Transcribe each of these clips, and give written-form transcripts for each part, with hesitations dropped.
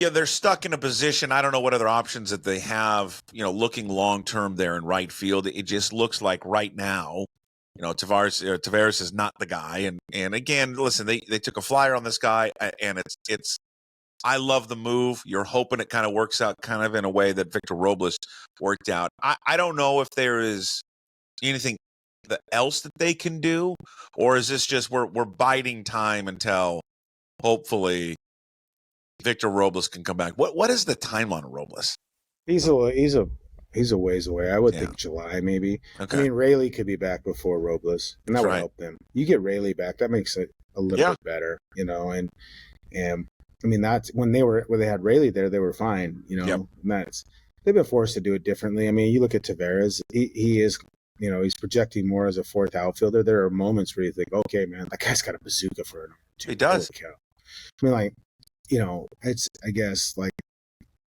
Yeah, they're stuck in a position. I don't know what other options that they have, looking long term there in right field. It just looks like right now, Taveras is not the guy. And again, listen, they took a flyer on this guy, and it's I love the move. You're hoping it kind of works out kind of in a way that Victor Robles worked out. I don't know if there is anything else that they can do, or is this just we're biding time until hopefully Victor Robles can come back. What is the timeline of Robles? He's a ways away. I would think July maybe. Okay. I mean, Raley could be back before Robles, and that would help them. You get Raley back, that makes it a little bit better, and I mean that's when they had Raley there, they were fine, And they've been forced to do it differently. I mean, you look at Taveras, he is. He's projecting more as a fourth outfielder. There are moments where you think, okay, man, that guy's got a bazooka for an two. He does. I mean, it's, I guess, like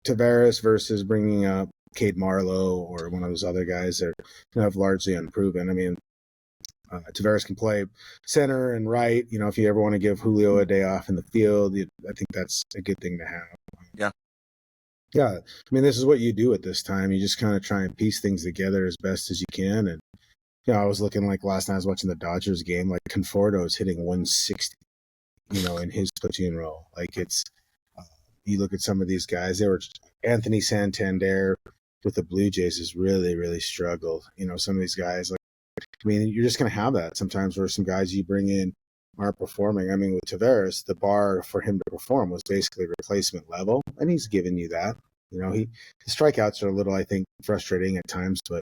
Taveras versus bringing up Cade Marlowe or one of those other guys that have largely unproven. I mean, Taveras can play center and right. If you ever want to give Julio a day off in the field, I think that's a good thing to have. Yeah. I mean, this is what you do at this time. You just kind of try and piece things together as best as you can. And, I was looking like last night I was watching the Dodgers game, like Conforto is hitting 160, in his platoon role. Like it's, you look at some of these guys, Anthony Santander with the Blue Jays has really, really struggled. Some of these guys, you're just going to have that sometimes where some guys you bring in aren't performing. I mean, with Taveras, the bar for him to perform was basically replacement level, and he's given you that. His strikeouts are a little, I think, frustrating at times, but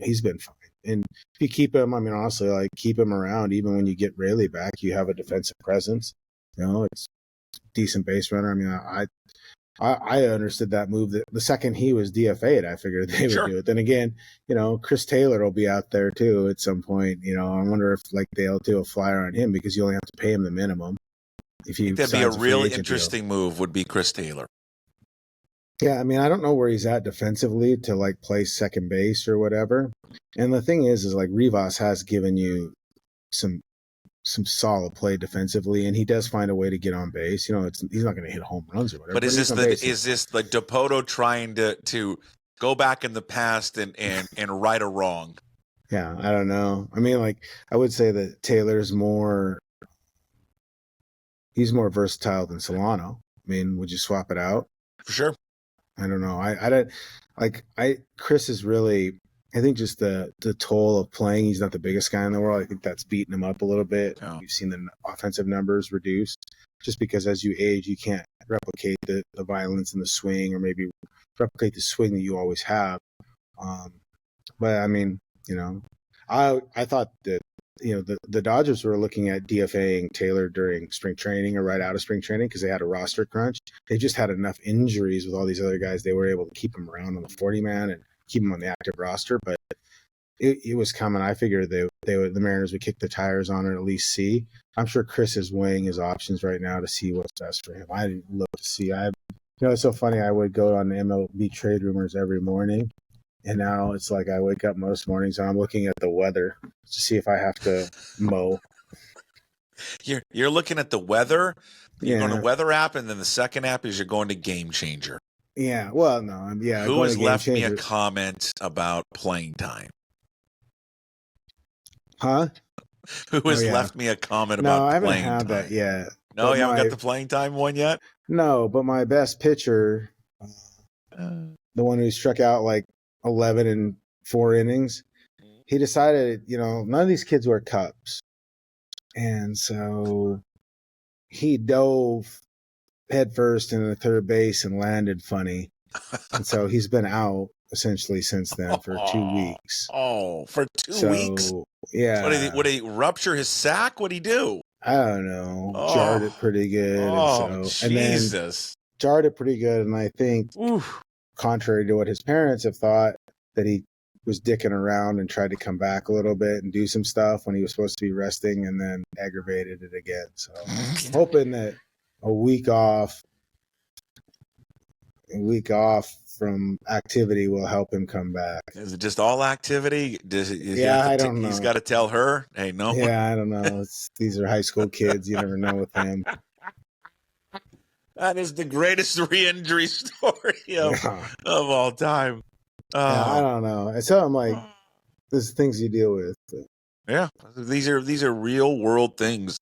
he's been fine. And if you keep him, honestly, keep him around. Even when you get Raley back, you have a defensive presence. It's decent base runner. I mean, I understood that move. That the second he was DFA'd, I figured they would do it. Then again, Chris Taylor will be out there too at some point. I wonder if they'll do a flyer on him because you only have to pay him the minimum. If you that'd be a really interesting move. Would be Chris Taylor. Yeah, I mean, I don't know where he's at defensively to play second base or whatever. And the thing is Rivas has given you some solid play defensively, and he does find a way to get on base. He's not going to hit home runs or whatever. But is this like DePoto trying to go back in the past and right a wrong? Yeah, I don't know. I mean, I would say that Taylor's he's more versatile than Solano. I mean, would you swap it out? For sure. I don't know. I don't Chris is really, I think just the toll of playing, he's not the biggest guy in the world. I think that's beating him up a little bit. Oh. You've seen the offensive numbers reduce just because as you age, you can't replicate the violence and the swing, or maybe replicate the swing that you always have. But I mean, I thought that, the Dodgers were looking at DFAing Taylor during spring training or right out of spring training because they had a roster crunch. They just had enough injuries with all these other guys. They were able to keep him around on the 40-man and keep him on the active roster. But it was coming. I figured the Mariners would kick the tires on it, at least see. I'm sure Chris is weighing his options right now to see what's best for him. I'd love to see. It's so funny. I would go on the MLB trade rumors every morning. And now it's I wake up most mornings and I'm looking at the weather to see if I have to mow. You're looking at the weather. You're going to weather app, and then the second app is you're going to Game Changer. Yeah. Well, no. Yeah. Who has left me a comment about playing time? Huh? Who has left me a comment about playing time? No, I haven't had that yet. No, you haven't got the playing time one yet? No, but my best pitcher, the one who struck out 11 and 4 innings, he decided, none of these kids wear cups. And so he dove headfirst into third base and landed funny. And so he's been out essentially since then for 2 weeks. Oh, for 2 weeks? Yeah. Would he rupture his sack? What'd he do? I don't know. Jarred it pretty good. Jesus. And then jarred it pretty good. And I think, contrary to what his parents have thought, that he was dicking around and tried to come back a little bit and do some stuff when he was supposed to be resting, and then aggravated it again. So I'm hoping that a week off from activity will help him come back. Is it just all activity? I don't know. He's got to tell her, hey, no. Yeah, I don't know. These are high school kids. You never know with him. That is the greatest re-injury story of all time. Yeah, I don't know. And so I'm like, there's things you deal with. Yeah, these are real world things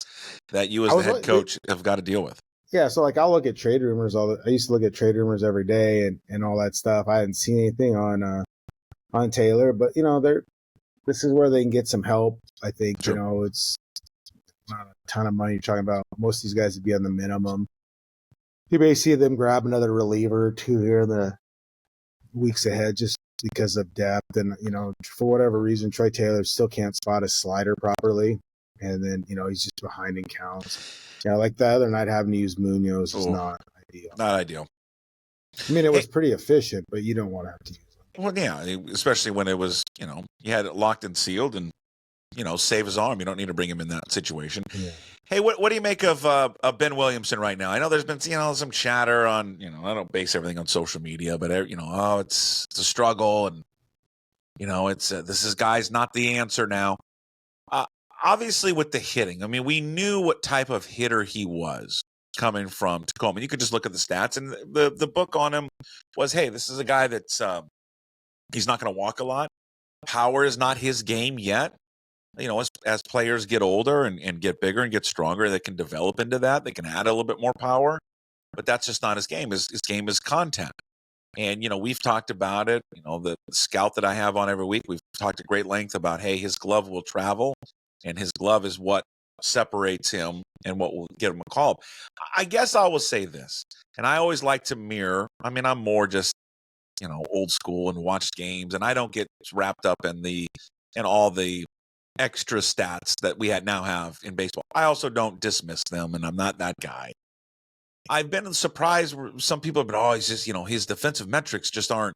that you as the head coach have got to deal with. Yeah, so like I'll look at trade rumors I used to look at trade rumors every day and all that stuff. I hadn't seen anything on Taylor, but this is where they can get some help. I think, sure. It's not a ton of money you're talking about. Most of these guys would be on the minimum. You may see them grab another reliever or two here in the weeks ahead just because of depth. And, for whatever reason, Troy Taylor still can't spot a slider properly. And then, he's just behind in counts. Yeah, like the other night having to use Munoz is not ideal. Not ideal. I mean, it was pretty efficient, but you don't want to have to use it. Well, yeah, especially when it was, you had it locked and sealed and, save his arm. You don't need to bring him in that situation. Yeah. Hey, what do you make of Ben Williamson right now? I know there's been, some chatter on, I don't base everything on social media, but, it's a struggle and, this guy's not the answer now. Obviously with the hitting, I mean, we knew what type of hitter he was coming from Tacoma. You could just look at the stats, and the book on him was, hey, this is a guy that's he's not going to walk a lot. Power is not his game yet. As players get older and get bigger and get stronger, they can develop into that. They can add a little bit more power, but that's just not his game. His game is contact. And, we've talked about it. The scout that I have on every week, we've talked at great length about, hey, his glove will travel. And his glove is what separates him and what will get him a call. I guess I will say this, and I always like to mirror. I mean, I'm more just, old school and watch games, and I don't get wrapped up in all the extra stats that we now have in baseball. I also don't dismiss them, and I'm not that guy. I've been surprised where some people have been, he's just, his defensive metrics just aren't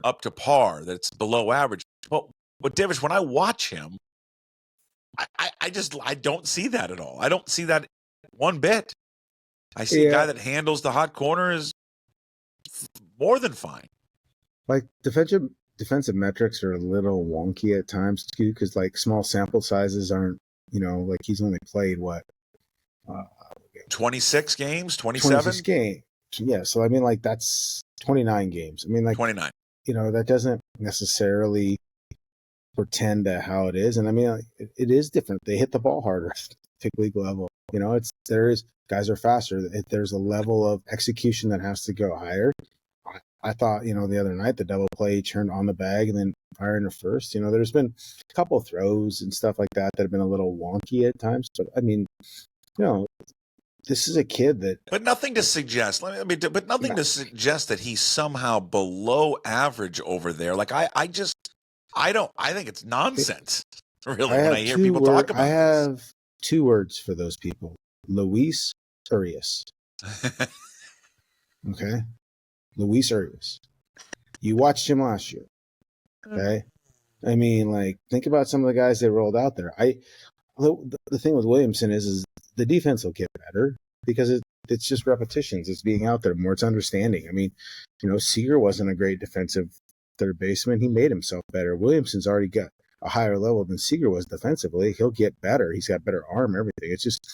up to par, that it's below average. But Divish, when I watch him, I don't see that at all. I don't see that one bit. I see a guy that handles the hot corner is more than fine. Like defensive metrics are a little wonky at times too, because like small sample sizes aren't, like he's only played 26 games, 27 26 games. Yeah, so I mean, like that's 29 games. I mean, like 29. That doesn't necessarily pretend to how it is, and I mean it is different. They hit the ball harder, pick league level. Guys are faster. There's a level of execution that has to go higher. I thought the other night the double play turned on the bag and then fired into first. There's been a couple throws and stuff like that have been a little wonky at times, but I mean, this is a kid that. But nothing to suggest. To suggest that he's somehow below average over there. Like I think it's nonsense, really, when I hear people talk about I have two words for those people. Luis Urias. Okay? Luis Urias. You watched him last year. Okay? I mean, like, think about some of the guys they rolled out there. The thing with Williamson is the defense will get better because it's just repetitions. It's being out there more. It's understanding. I mean, Seager wasn't a great defensive third baseman. He made himself better. Williamson's already got a higher level than Seager was defensively. He'll get better. He's got better arm, everything. It's just,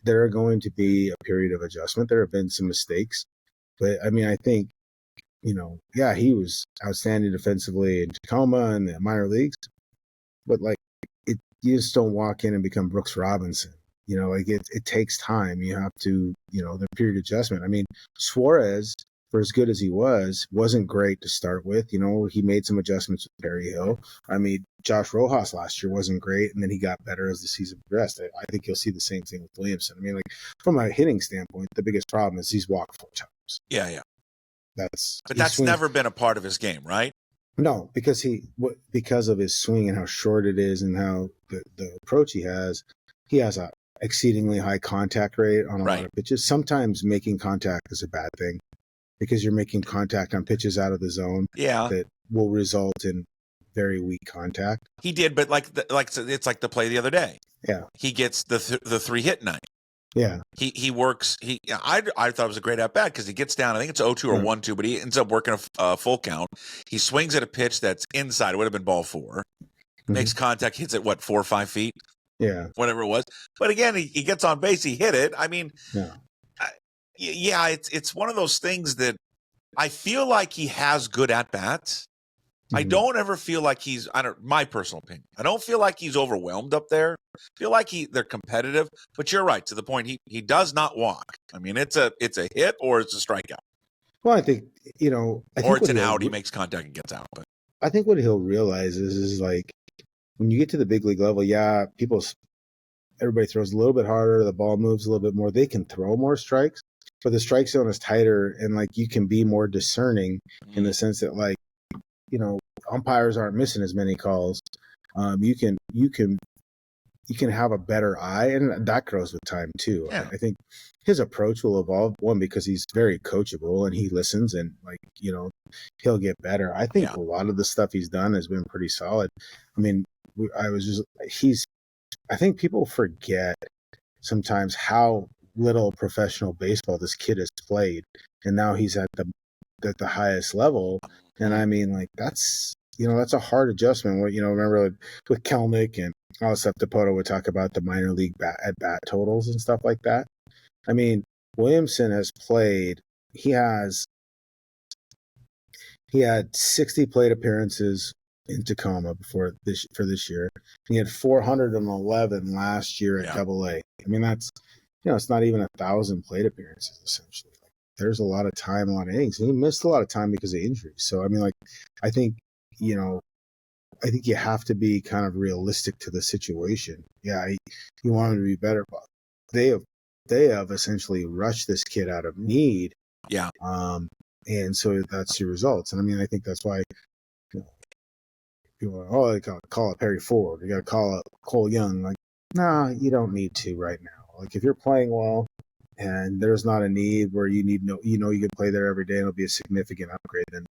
there are going to be a period of adjustment. There have been some mistakes. But, I mean, I think, he was outstanding defensively in Tacoma and the minor leagues. But, like, you just don't walk in and become Brooks Robinson. It takes time. You have to, the period of adjustment. I mean, Suarez, for as good as he wasn't great to start with. He made some adjustments with Perry Hill. I mean, Josh Rojas last year wasn't great, and then he got better as the season progressed. I think you'll see the same thing with Williamson. I mean, like, from a hitting standpoint, the biggest problem is he's walked 4 times. Yeah. But that's never been a part of his game, right? No, because of his swing and how short it is and how the approach he has a exceedingly high contact rate on a lot of pitches. Sometimes making contact is a bad thing, because you're making contact on pitches out of the zone that will result in very weak contact. He did, but it's like the play the other day. Yeah. He gets the 3-hit night. Yeah. He works. I thought it was a great at bat because he gets down. I think it's 0-2 or 1-2, but he ends up working a full count. He swings at a pitch that's inside. It would have been ball 4. Makes contact, hits it 4 or 5 feet. Yeah. Whatever it was. But again, he gets on base. He hit it. I mean, Yeah, it's one of those things that I feel like he has good at bats. I don't ever feel like he's, my personal opinion, I don't feel like he's overwhelmed up there. I feel like they're competitive, but you're right to the point. He does not walk. I mean, it's a hit or it's a strikeout. Well, I think, or it's an out. He makes contact and gets out. But I think what he'll realize is like when you get to the big league level, yeah, everybody throws a little bit harder, the ball moves a little bit more. They can throw more strikes, but the strike zone is tighter, and like you can be more discerning in the sense that like umpires aren't missing as many calls. You can have a better eye, and that grows with time too. Yeah. I think his approach will evolve, one, because he's very coachable and he listens, and like he'll get better. I think a lot of the stuff he's done has been pretty solid. I mean, I think people forget sometimes how little professional baseball this kid has played, and now he's at the highest level. And I mean, like that's a hard adjustment. Remember with Kelnick and all stuff, Dipoto would talk about the minor league at bat totals and stuff like that. I mean, Williamson has played. He had 60 plate appearances in Tacoma for this year. He had 411 last year at AA. I mean, that's it's not even 1,000 plate appearances essentially. Like, there's a lot of time, a lot of innings, and he missed a lot of time because of injuries. So I mean, like, I think you have to be kind of realistic to the situation. Yeah, you want him to be better, but they have essentially rushed this kid out of need. Yeah. And so that's your results. And I mean, I think that's why people are, they got to call up Harry Ford. You got to call up Cole Young. Like, nah, you don't need to right now. Like, if you're playing well and there's not a need where you need you can play there every day and it'll be a significant upgrade, then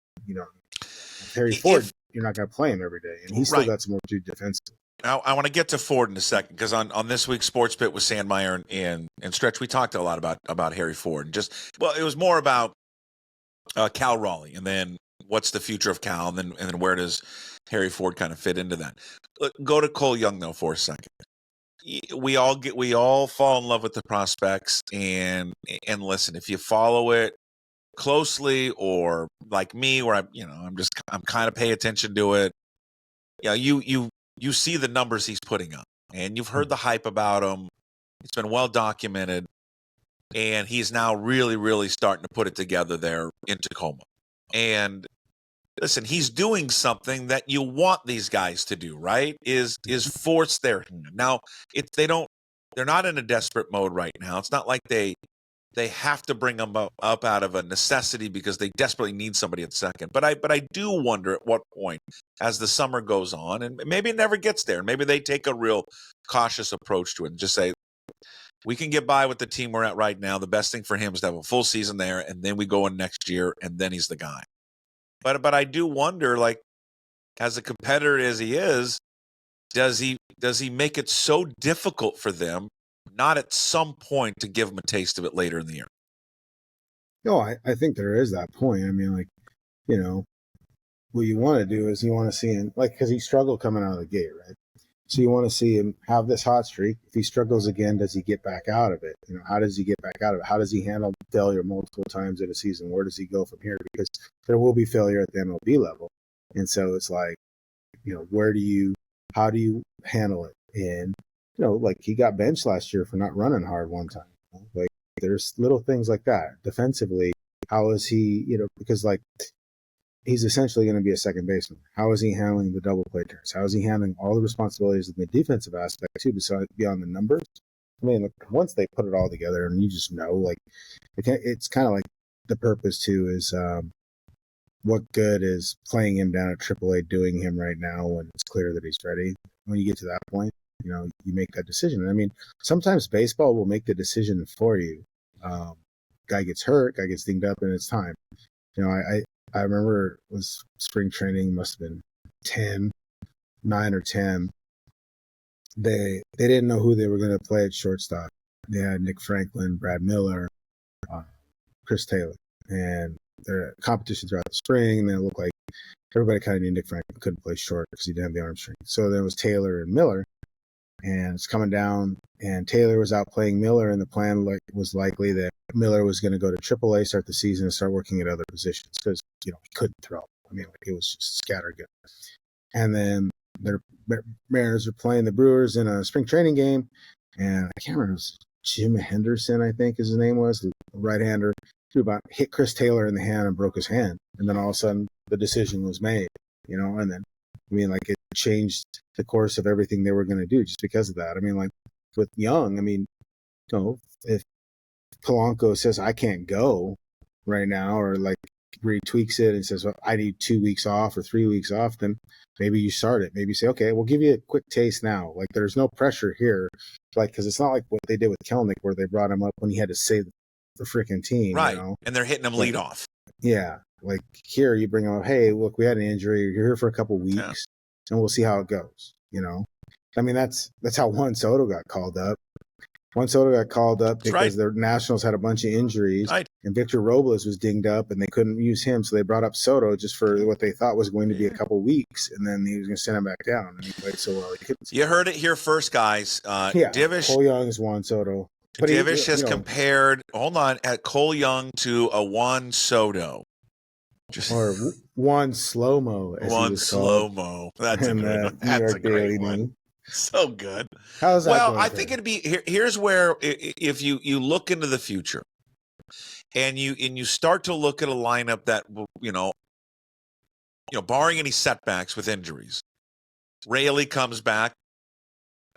Harry Ford, you're not going to play him every day, and he's still got some more to do defensively. I want to get to Ford in a second, because on this week's Sports Pit with Sandmeyer and Stretch, we talked a lot about Harry Ford. And it was more about Cal Raleigh, and then what's the future of Cal, and then where does Harry Ford kind of fit into that? Go to Cole Young though for a second. We all fall in love with the prospects, and listen, if you follow it closely, or like me, where I'm kind of pay attention to it. You see the numbers he's putting up, and you've heard the hype about him. It's been well documented, and he's now really, really starting to put it together there in Tacoma. And listen, he's doing something that you want these guys to do, right? Is force their hand. Now, they're not in a desperate mode right now. It's not like they have to bring them up out of a necessity because they desperately need somebody at second. But I do wonder at what point, as the summer goes on, and maybe it never gets there, maybe they take a real cautious approach to it and just say, we can get by with the team we're at right now. The best thing for him is to have a full season there, and then we go in next year, and then he's the guy. But I do wonder, like, as a competitor as he is, does he make it so difficult for them not at some point to give him a taste of it later in the year? No, I think there is that point. I mean, like, what you want to do is you want to see him, like, because he struggled coming out of the gate, right? So you want to see him have this hot streak. If he struggles again, does he get back out of it? How does he get back out of it? How does he handle failure multiple times in a season? Where does he go from here? Because there will be failure at the MLB level. And so it's like, how do you handle it? And, like, he got benched last year for not running hard one time. Like, there's little things like that. Defensively, how is he, because, like, he's essentially going to be a second baseman. How is he handling the double play turns? How is he handling all the responsibilities in the defensive aspect too, beyond the numbers? I mean, look, once they put it all together, and you just know, like, it's kind of like the purpose too is what good is playing him down at AAA doing him right now when it's clear that he's ready? When you get to that point, you make that decision. I mean, sometimes baseball will make the decision for you. Guy gets hurt, guy gets dinged up, and it's time. I remember it was spring training, must have been 9 or 10. They didn't know who they were going to play at shortstop. They had Nick Franklin, Brad Miller, Chris Taylor, and their competition throughout the spring. And then it looked like everybody kind of knew Nick Franklin couldn't play short because he didn't have the arm strength. So there was Taylor and Miller. and it's coming down. And Taylor was out playing Miller, and the plan was likely that Miller was going to go to AAA, start the season, and start working at other positions because he couldn't throw. I mean, it was just scattergun. And then their Mariners are playing the Brewers in a spring training game, and I can't remember, it was Jim Henderson, I think his name was, the right-hander, hit Chris Taylor in the hand and broke his hand. And then all of a sudden the decision was made, and then, it changed the course of everything they were going to do just because of that. I mean, like with Young, if Polanco says, I can't go right now, or like retweaks it and says, well, I need 2 weeks off or 3 weeks off, then maybe you start it. Maybe you say, okay, we'll give you a quick taste now. Like there's no pressure here. Like, cause it's not like what they did with Kelnick where they brought him up when he had to save the freaking team. Right. And they're hitting him lead off. Yeah. Like here you bring him up, hey, look, we had an injury. You're here for a couple weeks and we'll see how it goes. I mean, that's how Juan Soto got called up. Juan Soto got called up because the Nationals had a bunch of injuries, and Victor Robles was dinged up, and they couldn't use him, so they brought up Soto just for what they thought was going to be a couple weeks, and then he was going to send him back down, and he played so well he couldn't. You heard it here first, guys. Divish, Cole Young is Juan Soto. But Divish has compared, at Cole Young to a Juan Soto. Or Juan Slow-Mo, as Juan Slow-Mo. That's a good one. That's a great one. So good. How's that going, I think it'd be here's where if you look into the future and you start to look at a lineup that barring any setbacks with injuries, Raley comes back,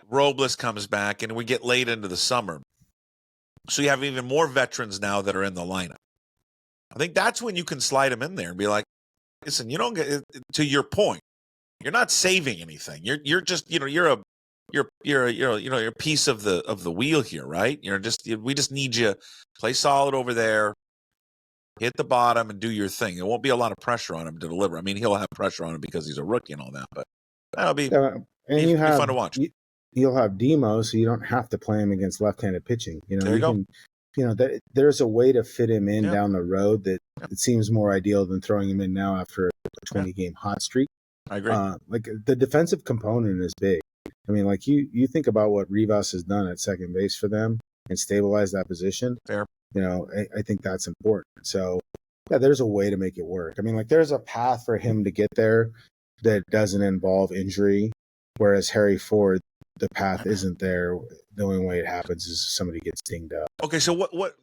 Robles comes back, and we get late into the summer. So you have even more veterans now that are in the lineup. I think that's when you can slide them in there and be like, listen, you don't get to your point. You're not saving anything. You're just you're a piece of the wheel here, right? We just need you play solid over there, hit the bottom, and do your thing. There won't be a lot of pressure on him to deliver. I mean, he'll have pressure on him because he's a rookie and all that, but that'll be fun to watch. You'll have Demo, so you don't have to play him against left-handed pitching. There you go. There's a way to fit him in down the road that it seems more ideal than throwing him in now after a 20-game hot streak. I agree. Like the defensive component is big. I mean, like you think about what Rivas has done at second base for them and stabilized that position. Fair. I think that's important. So there's a way to make it work. I mean, like there's a path for him to get there that doesn't involve injury, whereas Harry Ford, the path isn't there. The only way it happens is somebody gets dinged up. Okay, so what